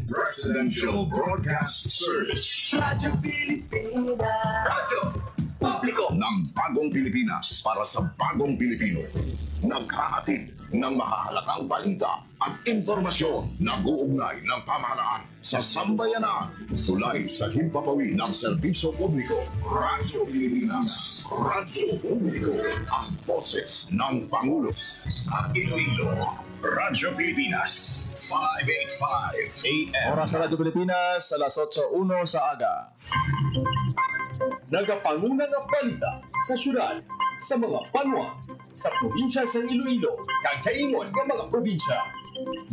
Presidential Broadcast Service. Radyo Pilipinas. Radyo Publiko ng Bagong Pilipinas para sa Bagong Pilipino. Naghahatid ng mahahalagang balita at impormasyon na uugnay ng pamahalaan sa sambayanan. Tulay sa himpapawid ng serbisyo publiko. Radyo Pilipinas. Radyo Publiko. Ang boses ng Pangulo sa Iloilo. Radyo Pilipinas. 585 AM. Oras sa Radyo Pilipinas, alas 8:01 sa aga. Nagapanguna nga balita sa syudad, sa mga banwa, sa probinsya sa Iloilo, kag kaingon nga mga probinsya.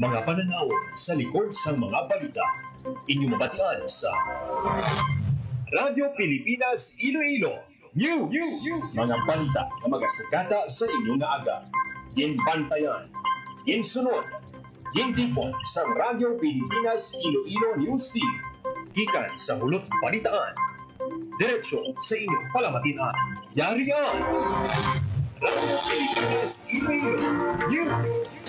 Mga pananaw sa likod sa mga balita. Inyong mabatian sa Radyo Pilipinas Iloilo News. Mga balita na magasukata sa inyong nga aga. Ginbantayan, ginsunod, gintipon sa Radyo Pilipinas Iloilo News Team. Gikan sa hulot balitaan. Diretso sa inyong palamatinan. Yari yan! Radyo Pilipinas Iloilo News.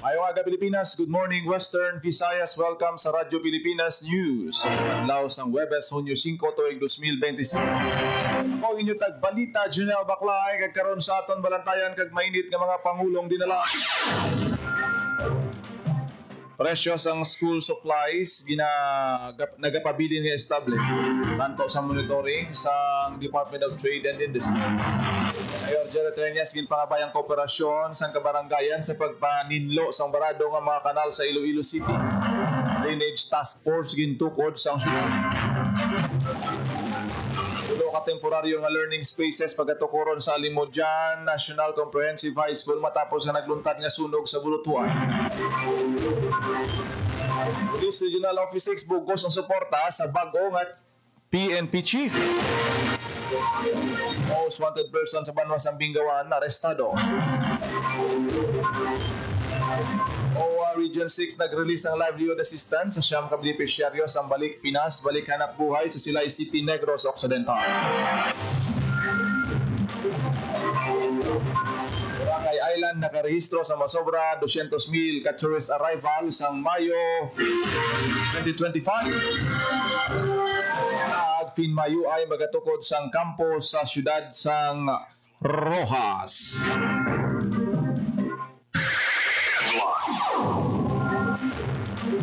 Ayong aga Pilipinas, good morning Western Visayas. Welcome sa Radyo Pilipinas News. Adlaw sang Huwebes, Hunyo 5, tuig 2025. Ako inyo tagbalita, Junel Baclay, kagkaroon sa aton balantayan kag mainit nga mga pangulong dinala. Presyo sang school supplies nagapabilin nga establish santo sa monitoring sa Department of Trade and Industry. Ayon, Jared Renyas, ginpangabayang kooperasyon sa kabarangayan sa pagpaninlo sa barado nga mga kanal sa Iloilo City. Drainage Task Force gintukod sa syudad. Tulo ka temporaryo nga learning spaces pagatukuron sa Limodyan National Comprehensive High School matapos nga nagluntad nga sunog sa Bulutuan. Police Regional Office 6 bugos ang suporta sa bag-o nga PNP Chief. Most wanted person sa Banwa Sambingawan arestado. OWA Region 6 nag-release ng livelihood assistance sa siyam ka benepisyaryo sa Balik Pinas, Balik Hanap Buhay sa Silay City, Negros Occidental. Barangay Island nakarehistro sa masobra 200,000 ka tourist arrival sa Mayo 2025. Finmayo ay magatukod sang kampo sa syudad sang Rojas.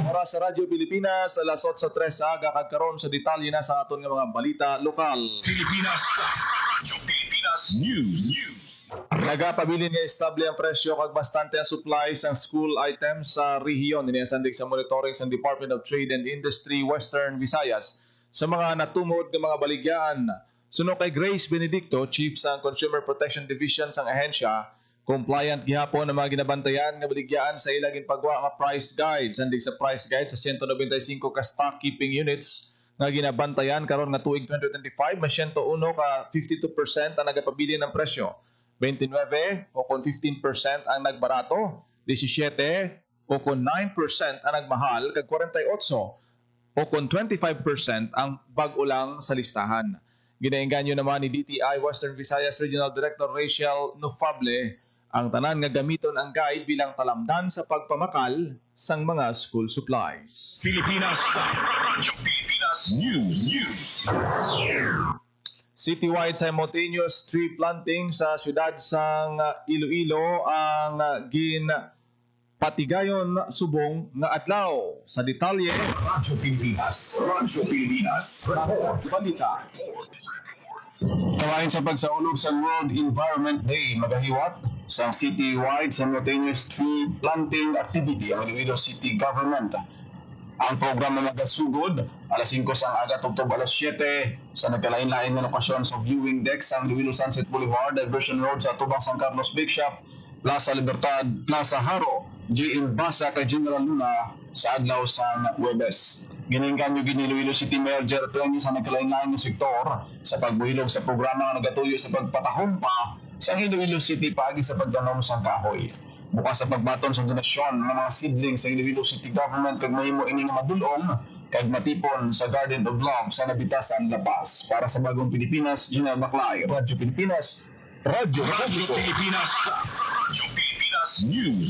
Oras sa Radyo Pilipinas, alas 8:03 sa aga kagkaroon sa detalye na sa aton nga mga balita lokal. Pilipinas. Radyo Pilipinas News. Nagapabilin nga estable ang presyo kag bastante ang supply sang school items sa rehiyon. Iniasandig sa monitoring sa Department of Trade and Industry Western Visayas sa mga natumod ng mga baligyan. Suno kay Grace Benedicto, Chief sa Consumer Protection Division sang ahensya, compliant gihapon ang mga ginabantayan nga baligyan sa ilaging pagwa nga price guide. Sandig sa price guide sa 195 ka stock keeping units nga ginabantayan karon nga tuig 2025, mas 101 ka 52% ang nagapabili ng presyo. 29 o kung 15% ang nagbarato, 17 o kung 9% ang nagmahal, kag 48 o kung 25% ang bag-ulang sa listahan. Ginainganyo naman ni DTI Western Visayas Regional Director Rachel Nufable ang tanan nga gamiton ang guide bilang talamdan sa pagpamakal sang mga school supplies. Pilipinas. Radyo Pilipinas News. Citywide simultaneous tree planting sa syudad sang Iloilo ang patigayon subong nga adlaw. Sa detalye, Radyo Pilipinas. Radyo Pilipinas. balita. Kawain sa pagsaulog sa World Environment Day, magahiwat sa citywide simultaneous tree planting activity ang Iloilo City Government. Ang programa magasugod alas 5 sang aga tugtog alas 7 sa nagkalain-lain nga lokasyon sa viewing deck sa Iloilo Sunset Boulevard, Diversion Road sa tubang San Carlos Bake Shop, Plaza Libertad, Plaza Haro, G.M. Basa kay General Luna sa adlaw sa Huwebes. Giningkan yung Iloilo City Mayor Jared Renyas sa nagkalain-lain ng sektor sa pagbuhilog sa programa nga nagatuyo sa pagpatahumpa sa Iloilo City paagi sa pagdanom sa kahoy. Bukas sa pagbaton sa donasyon ng mga seedlings sa Iloilo City Government kag mahimo ini nga madulong kag matipon sa Garden of Love sa Nabitasan, La Paz. Para sa Bagong Pilipinas, Junel Baclay, Radyo Pilipinas Radyo Publiko. Pilipinas. Radyo Pilipinas News.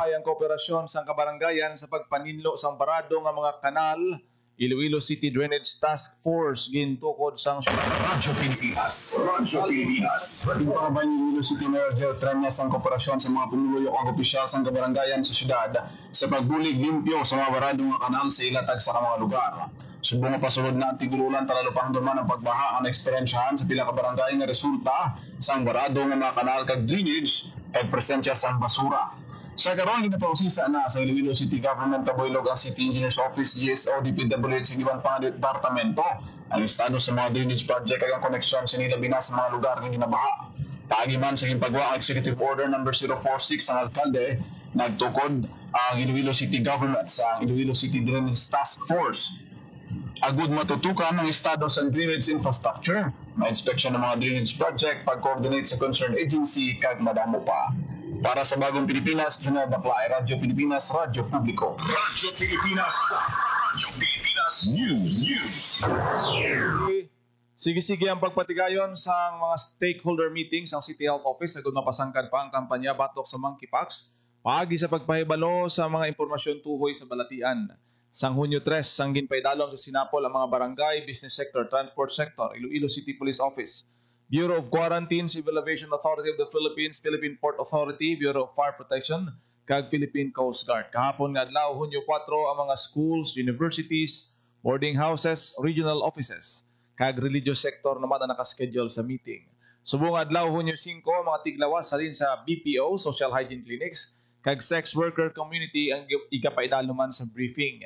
Ay ang kooperasyon sa kabarangayan sa pagpaninlo sa barado nga mga kanal, Iloilo City Drainage Task Force gintukod sang Radyo Pilipinas. Radyo Pilipinas. Yung pangabay ni Iloilo City Mayor Gerald Tranyas ang kooperasyon sa mga pumuluyok ang opisyal sa kabarangayan sa syudad sa pagbulig limpyo sa mga barado nga kanal sa ilatag sa mga lugar. Subong nga pasulod na ang tigululan talalo pang duman ang pagbaha ang eksperyensyahan sa pila ka barangay nga resulta sa barado nga mga kanal kag drainage kag presensya sa basura. Sa karon ginapausisa na sa Iloilo City Government Taboylog ang City Engineers Office GSO DPWH sa iban pang departamento ang estado sa mga drainage project kag ang koneksyon sa nila binas sa mga lugar nga ginabaha. Taagi man sa pagwa ang Executive Order number 046 ng alkalde nagtukod ang Iloilo City Government sa Iloilo City Drainage Task Force agud matutukan ang estado sa drainage infrastructure, ma-inspeksyon ng mga drainage project, pag-coordinate sa concerned agency kag madamo pa. Para sa Bagong Pilipinas, Junel Baklay, Radyo Pilipinas, Radyo Publiko. Radyo Pilipinas. Radyo Pilipinas News. Sige-sige ang pagpatigayon sa mga stakeholder meetings ang City Health Office agud mapasangkad pa ang kampanya batok sa monkeypox paagi sa pagpahibalo sa mga impormasyon tuhoy sa balatian. Sang Hunyo 3, sang ginpaidalom sa Sinapol ang mga barangay, business sector, transport sector, Iloilo City Police Office, Bureau of Quarantine, Civil Aviation Authority of the Philippines, Philippine Port Authority, Bureau of Fire Protection, kag Philippine Coast Guard. Kahapon nga adlaw Hunyo 4 ang mga schools, universities, boarding houses, regional offices, kag religious sector naman ang nakaschedule sa meeting. Subong adlaw Hunyo 5 ang mga tiglawas salin sa BPO, Social Hygiene Clinics, kag sex worker community ang igapaidaloman sa briefing.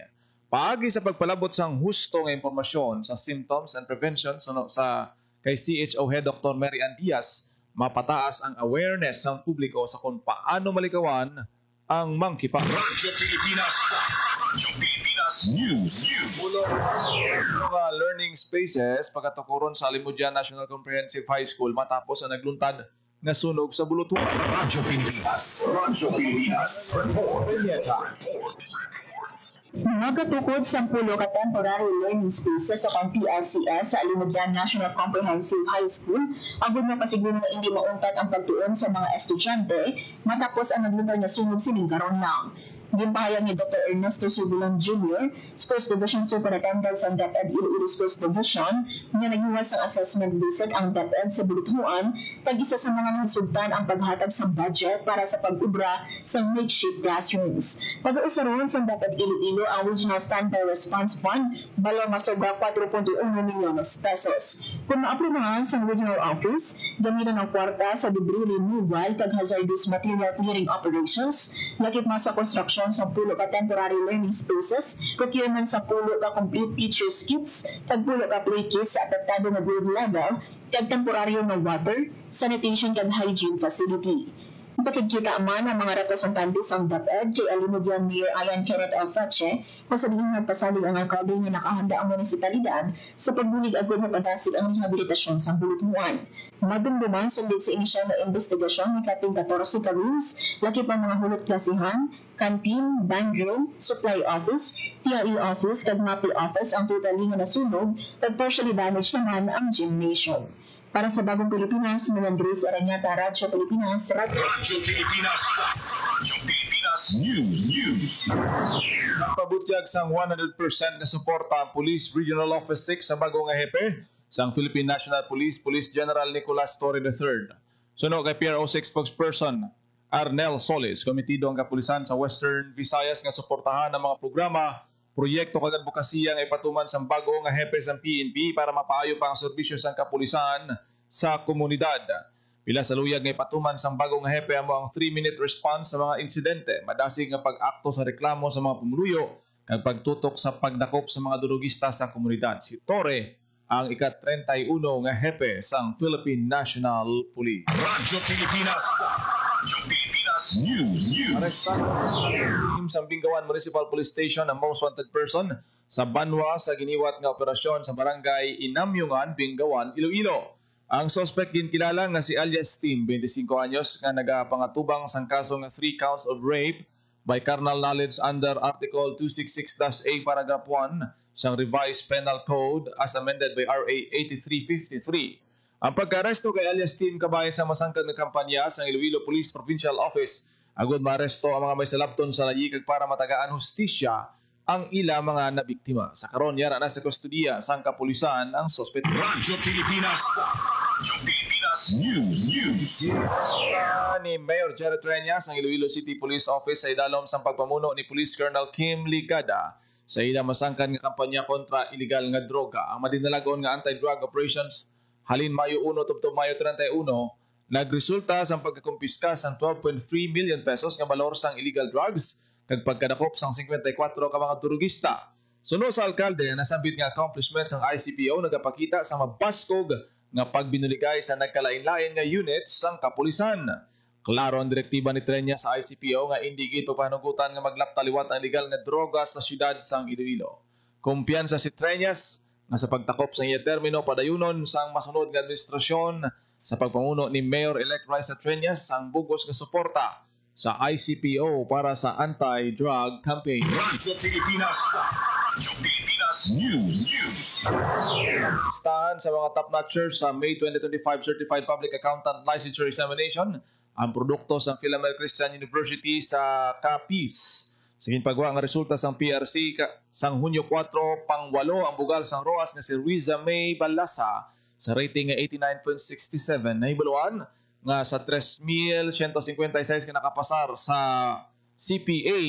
Paagi sa pagpalabot sang husto nga impormasyon sa symptoms and prevention sa kay CHO Head Dr. Mary Ann Diaz, mapataas ang awareness ng publiko sa kung paano malikawan ang monkeypox. Radyo Pilipinas. Radyo Pilipinas News. Mga learning spaces pagkatukuron sa Alimudia National Comprehensive High School matapos ang nagluntad nga sunog sa bulutuan. Radyo Pilipinas. Radyo Pilipinas. Nagatukod sa 10 ka temporary learning spaces sa PLCS sa Alimudia National Comprehensive High School agud mapasiguro nga hindi mauntat ang pagtuon sa mga estudyante matapos ang nagluntad nga sunog sining karon lang. Gimpahayag ni Dr. Ernesto Subulan Jr., Schools Division Superintendent sa DepEd Iloilo Schools Division, nga naghiwas ang assessment visit ang DepEd sa Buluthuan, kag isa sa mga nasultan ang paghatag sa budget para sa pag-ubra sa makeshift classrooms. Pag-uusaron sa DepEd Iloilo ang Regional Standby Response Fund, balo nga sobra 4.1 milyones pesos. Kung maaprubahan sa Regional Office, gamitan ng kwarta sa debris removal kag hazardous material clearing operations, lakip mga sa construction sa pulo ka temporary learning spaces, procurement sa pulo ka complete teachers kits, kag pulo ka play kits sa apektado nga grade level, kag temporaryo nga water, sanitation kag hygiene facility. Pakikita man ang mga representante sa DepEd kay Alimudian Mayor Ayan Kenneth Alfache kung sabihin nagpasalig ang alkalde nga nakahanda ang munisipalidad sa pagbulig agad na padasig ang rehabilitasyon sa Buluthuan. Madumduman sundin sa inisyal na investigasyon ni Kaping 14 ka rooms, laki pa mga hulot klasihan, canteen, band room, supply office, TRE office, kag MAPI office ang totally nga nasunog at partially damaged naman ang gymnasium. Para sa Bagong Pilipinas, Milan Grace Aranyata, Radyo Pilipinas, Radyo Pilipinas. Radyo Pilipinas News. Pabutyag sang 100% na suporta ang Police Regional Office 6 sa bagong nga hepe sang Philippine National Police, Police General Nicolas Torre III. Suno kay PRO6 spokesperson Arnel Solis, komitido ang kapulisan sa Western Visayas nga suportahan ang mga programa, proyekto kag advokasya nga ipatuman sa bago nga hepe sa PNP para mapaayo pa ang serbisyo sa kapulisan sa komunidad. Pila sa luyag nga ipatuman sa bago nga hepe amo ang 3-minute response sa mga insidente, madasig nga pag-akto sa reklamo sa mga pumuluyo kag pagtutok sa pagdakop sa mga durugista sa komunidad. Si Torre ang ika-31 nga hepe sang Philippine National Police. Radyo Pilipinas. Radyo Pilipinas News. Sa Bingawan Municipal Police Station ang most wanted person sa Banwa sa giniwat nga operasyon sa barangay Inamyungan, Bingawan, Iloilo. Ang suspect ginkilala nga si alias Tim, 25 anyos, nga nagapangatubang sang kaso nga 3 counts of rape by carnal knowledge under Article 266-A Paragraph 1 sang Revised Penal Code as amended by RA 8353. Ang pagka-aresto kay alias Team Kabayan sa masangkag na kampanya sa Iloilo Police Provincial Office agud maaresto ang mga may salabton sa layikag para matagaan hustisya ang ila mga nabiktima. Sa karon yara na sa kustudiya sang kapulisan ang sospek. Radyo Pilipinas. Radyo Pilipinas News. Ni Mayor Jared Treñas ang Iloilo City Police Office sa idalom sang pagpamuno ni Police Colonel Kim Ligada sa ila masangkan nga kampanya kontra illegal nga droga. Ang madinalagon nga anti-drug operations halin Mayo 1 tubtob Mayo 31 nagresulta sa pagkakumpiska sang 12.3 million pesos nga balor sang illegal drugs kag pagkadakop sang 54 ka mga durugista. Suno sa alkalde nasambit nga accomplishments ang ICPO nagapakita sa mabaskog nga pagbinuligay sa nagkalain-lain nga units sang kapulisan. Klaro ang direktiba ni Trenya sa ICPO nga hindi gid pagpahanugutan nga maglaptaliwat ang illegal nga droga sa syudad sang Iloilo. Kumpiyansa si Treñas nga sa pagtakop sa iya termino padayunon sang masunod nga administrasyon sa pagpamuno ni Mayor-elect Raisa Treñas ang bugos nga suporta sa ICPO para sa anti-drug campaign. Radyo Pilipinas. Radyo Pilipinas News. Listahan sa mga top-notchers sa May 2025 Certified Public Accountant Licensure Examination ang produkto sa Philamel Christian University sa Capiz. Sige pagwa ang resulta sang PRC sang Hunyo 4 pang-8 ang bugal sang ROAS nga si Riza May Balasa sa rating nga 89.67 na ibaluan nga sa 3,156 ka nakapasar sa CPA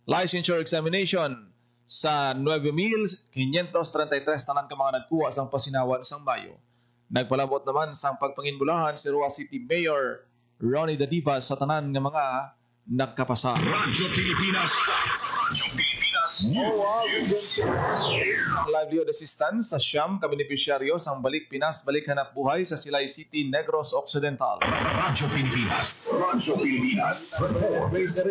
licensure examination sa 9,533 tanan ka mga nagkuha sang pasinawan sang Mayo. Nagpalabot naman sang pagpanginbulahan si Roa City Mayor Ronnie Dadivas sa tanan nga mga nagkapasa. Radyo Pilipinas. Radyo Pilipinas News. Livelihood assistance sa siyam ka benepisyaryo sang Balik Pinas Balik Hanap Buhay sa Silay City, Negros Occidental. Radyo Pilipinas. Radyo Pilipinas.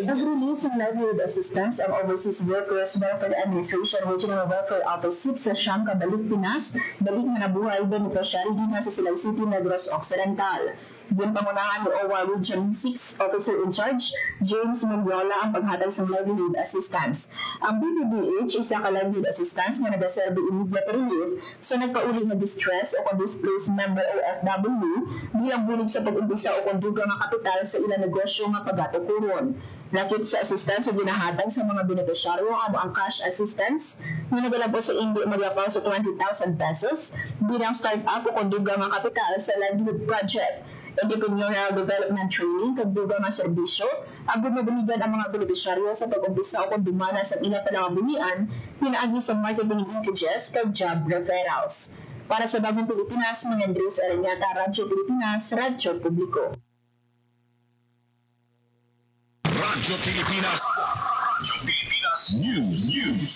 Nag-release ng livelihood assistance ang Overseas Workers Welfare Administration Regional Welfare Office 6 sa siyam ka Balik Pinas Balik Hanap Buhay benepisyaryo din sa Silay City, Negros Occidental. Yung pangunahan ni OWA Region 6 Officer in Charge, James Mendiola ang paghatag sa livelihood assistance. Ang BPDH isa ka livelihood assistance nga nagaserve immediate relief sa nagpauli nga distress o displaced member o FW bilang bulig sa pag-umpisa o konduga nga kapital sa ilang negosyo nga pagatukuron. Nakit sa assistance sa ginahatag sa mga benepisyaryo ang cash assistance nga nagalabo sa hindi maglapaw sa 20,000 pesos bilang start-up o konduga nga kapital sa livelihood project. Entrepreneurial Development Training kag dugang nga serbisyo agud mabaligan ang mga benepisyaryo sa pag-umpisa o dumana sa ilang panangabunian hinaagi sa marketing linkages kag job referrals. Para sa Bagong Pilipinas, mga Andres Arañata, Radyo Pilipinas, Radyo Publiko. Radyo Pilipinas. Radyo Pilipinas News.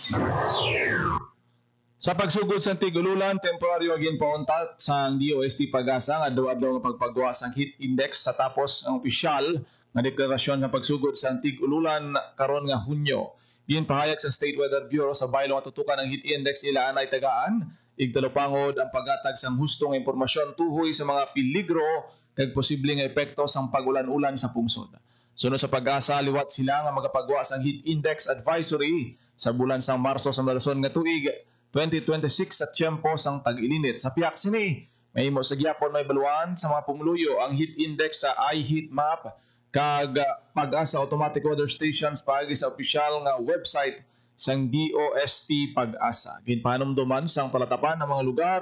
Sa pagsugod sa Tigululan, temporaryo ginpauntat sa DOST Pag-asa nga adlaw-adlaw nga pagpagawa sang heat index sa tapos ang opisyal nga deklarasyon nga pagsugod sa Tigululan karon nga Hunyo. Iyon pahayag sa State Weather Bureau sa baylo nga tutukan ang heat index ila anay tagaan, igtalupangod ang paghatag sang hustong impormasyon tuhoy sa mga peligro kag posible nga epekto sang pagulan-ulan sa pungsod. Sunod sa Pag-asa, liwat sila nga magapagawa sang heat index advisory sa bulan sang Marso sa malason nga tuig 2026 sa tiyempo sang tag-ilinit. Sa piyak sini, may imo sa gyapon may baluan sa mga pumuluyo ang heat index sa iHeat Map kag Pag-asa Automatic Weather Stations paagi sa opisyal nga website sang DOST Pag-asa. Ginpahanumduman sang palatapan ng mga lugar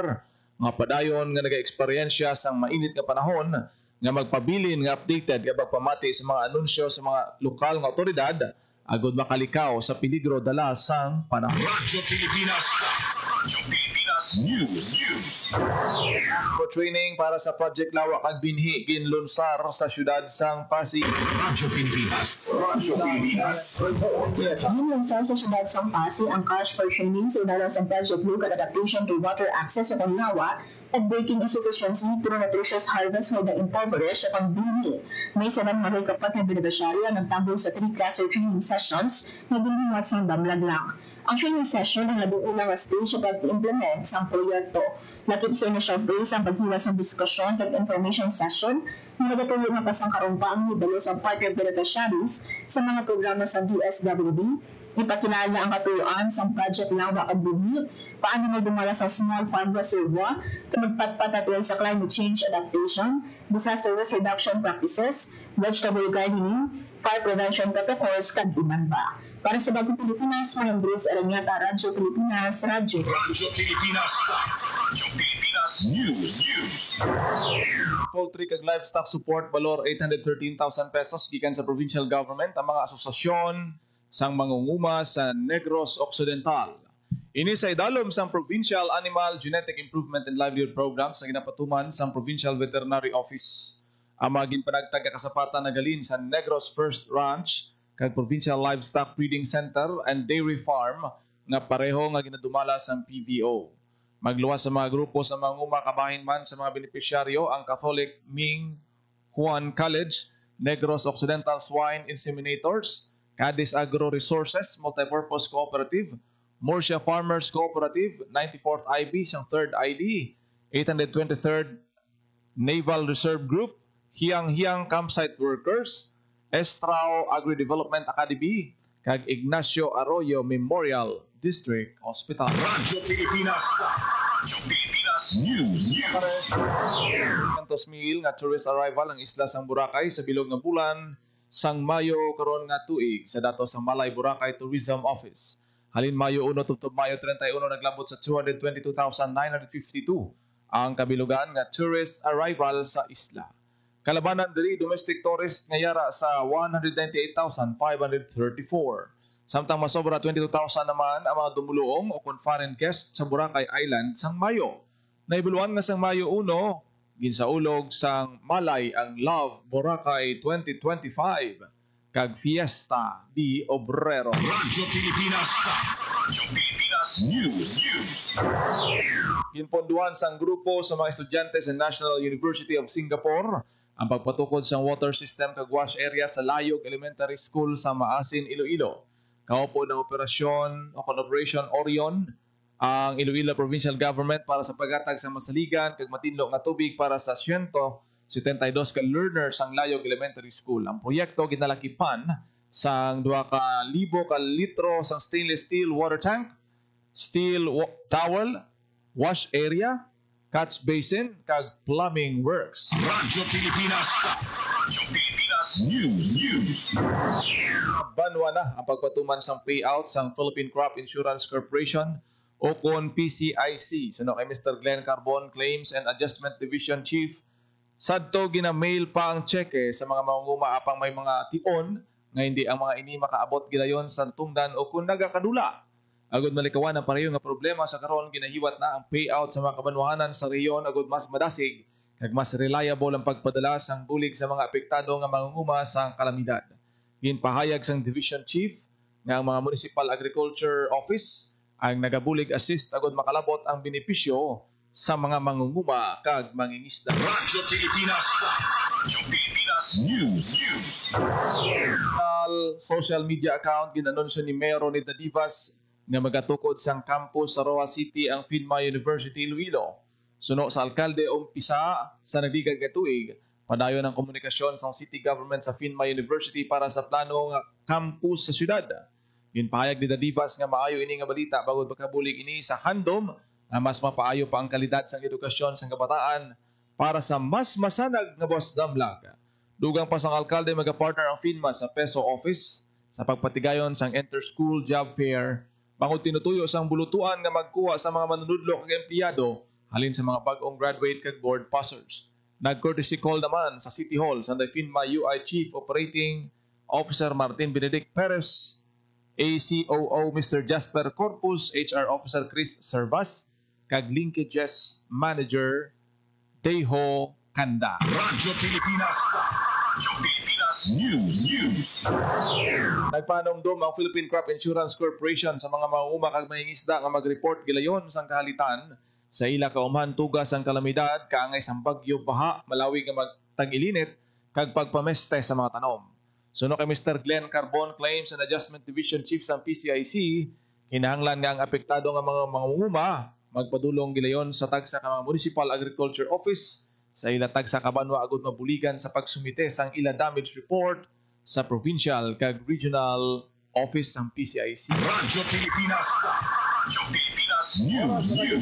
nga padayon nga nag-eksperyensya sang mainit nga panahon nga magpabilin nga updated kag pagpamati sa mga anunsyo sa mga lokal nga otoridad agud makalikaw sa peligro dala sang panahon. Radyo Pilipinas. Radyo Pilipinas News. Pro training para sa Project Lawak kag Binhi ginlunsar sa syudad sang Pasig. Radyo Pilipinas. Radyo Pilipinas. Ginlunsar sa syudad sang Pasig ang cash for training sa ilalim sa Project Local Adaptation to Water Access sa Panlawa at Breaking Insufficiency through Nutritious Harvest for the Impoverished sa Binhi. May 700 kapat na benepisyaryo ng tambol sa 3 cluster training sessions na ginluwat sa Damlag lang. Ang training session ang labing unang stage sa pag-implement sa proyekto. Lakip sa initial phase ang paghiwas ng diskusyon at information session na nagatuloy nga pasang karumpaan ni Balos ang partner beneficiaries sa mga programa sa DSWD, Ipakilala ang katuyoan sa Project Lawa Kadumi, paano magdumala sa small farm reservoir, magpatpatatuloy sa climate change adaptation, disaster risk reduction practices, vegetable gardening, fire prevention protocols, kag-iman ba. Para sa Bagong Pilipinas, Maring Grace Aranyata, Radyo Pilipinas, Radyo Pilipinas News. Poultry kag livestock support balor 813,000 pesos gikan sa provincial government ang mga asosasyon sang mangunguma sa Negros Occidental. Ini sa idalom sang Provincial Animal Genetic Improvement and Livelihood Program sa ginapatuman sang Provincial Veterinary Office. Ang mga ginpanagtag kasapatan na galin sa Negros First Ranch kag Provincial Livestock Breeding Center and Dairy Farm nga pareho nga ginadumala sang PBO. Magluwas sa mga grupo sa mangunguma kabahin man sa mga benepisyaryo ang Catholic Ming Juan College, Negros Occidental Swine Inseminators, Cadiz Agro Resources Multipurpose Cooperative, Murcia Farmers Cooperative, 94th IB, siyang 3rd ID, 823rd Naval Reserve Group, Hiyang Campsite Workers, Estrao Agri-Development Academy, kag Ignacio Arroyo Memorial District Hospital. Radyo Pilipinas News. Kantos mil nga tourist arrival ang isla sang Boracay sa bilog nga bulan sang Mayo karon nga tuig sa datos sa Malay Boracay Tourism Office. Halin Mayo 1 tubtob Mayo 31 naglabot sa 222,952 ang kabilugan nga tourist arrival sa isla. Kalabanan diri domestic tourist nga yara sa 198,534. Samtang masobra 22,000 naman ang mga dumuluong o foreign guests sa Boracay Island sang Mayo. Naibuluan nga sang Mayo 1, ginsaulog sang Malay ang Love Boracay 2025 kag Fiesta di Obrero. Radyo Pilipinas News. Ginponduhan sang grupo sa mga estudyante sa National University of Singapore ang pagpatukod sang water system kag wash area sa Layog Elementary School sa Maasin, Iloilo. Kaupo ng operasyon o Operation Orion ang Iloilo Provincial Government para sa paghatag sa masaligan kag matinlo nga tubig para sa 172 ka learners ang Layog Elementary School. Ang proyekto ginalakipan sang 2,000 ka litro sang stainless steel water tank, steel towel, wash area, catch basin kag plumbing works. Radyo Pilipinas News. Banwa na ang pagpatuman sang payout sang Philippine Crop Insurance Corporation o kon PCIC. Suno kay Mr. Glenn Carbon, Claims and Adjustment Division Chief. Sadto gina-mail pa ang cheque sa mga mangunguma apang may mga tion nga hindi ang mga ini makaabot gidayon sa tungdan o kung nagakadula. Agud malikawan ang pareho nga problema sa karon ginahiwat na ang payout sa mga kabanwahanan sa rehiyon agud mas madasig kag mas reliable ang pagpadala sang bulig sa mga apektado nga mangunguma sa kalamidad. Ginpahayag sang Division Chief nga ang mga Municipal Agriculture Office ang nagabulig assist agud makalabot ang benepisyo sa mga mangunguma kag mangingisda. Radyo Pilipinas News. Social media account ginanunsyo ni Mayor Ronita Divas nga magatukod sang campus sa Roa City ang Finma University Iloilo. Suno sa alkalde umpisa sa nagdigag nga tuig, padayon ang komunikasyon sa city government sa Finma University para sa planong campus sa syudad. Ginpahayag ni Dadivas nga maayo ini nga balita bagod pagkabulig ini sa handom nga mas mapaayo pa ang kalidad sa edukasyon sa kabataan para sa mas masanag nga buwas damlag. Dugang pa sang alkalde magapartner ang Finma sa PESO office sa pagpatigayon sang inter-school job fair bangod tinutuyo sang bulutuan nga magkuha sa mga manunudlo kag empleyado halin sa mga bag-ong graduate kag board passers. Nag-courtesy call naman sa City Hall sa Finma UI Chief Operating Officer Martin Benedict Perez, ACOO Mr. Jasper Corpus, HR Officer Chris Servas, kag Linkages Manager Tejo Kanda. Radyo Pilipinas News. Nagpanomdom ang Philippine Crop Insurance Corporation sa mga mangunguma kag mangingisda nga mag-report gilayon sang kahalitan sa ila kaumahan tugas ang kalamidad kaangay sang bagyo baha malawi nga magtag-ilinit kag pagpameste sa mga tanom. Suno kay Mr. Glenn Carbon, Claims and Adjustment Division Chief sa PCIC, kinahanglan nga ang apektado nga mga mangunguma magpadulong gilayon sa tagsa ka mga Municipal Agriculture Office sa ila tagsa kabanwa agud mabuligan sa pagsumite sang ila damage report sa provincial kag regional office ng PCIC. Radyo Pilipinas. Radyo Pilipinas News. Radyo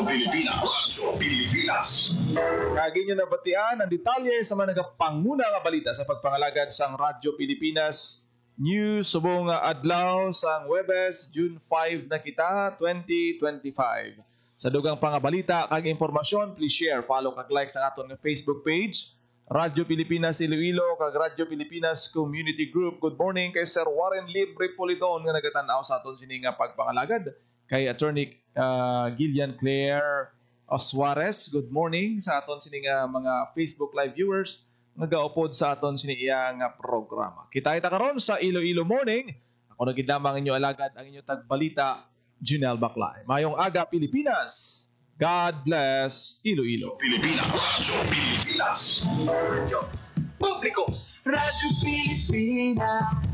Pilipinas. Radyo Pilipinas. Kagi nyo nabatian ang detalye sa mga nagapanguna nga balita sa pagpangalagad sang Radyo Pilipinas News subong adlaw sang Huwebes, June 5 na kita, 2025. Sa dugang pangabalita kag impormasyon, please share, follow kag like sa aton nga Facebook page, Radyo Pilipinas Iloilo kag Radyo Pilipinas Community Group. Good morning kay Sir Warren Libre Polidon nga nagatan-aw sa aton sini nga pagpangalagad. Kay Attorney Gillian Claire Suarez, good morning sa aton sini nga mga Facebook live viewers nga gaupod sa aton sini nga programa. Kita karon sa Iloilo Morning. Ako na gid lamang inyo alagad ang inyo tagbalita, Junel Baclay. Mayong aga Pilipinas. God bless Iloilo. Pilipinas. Radyo Pilipinas. Publiko. Radyo Pilipinas.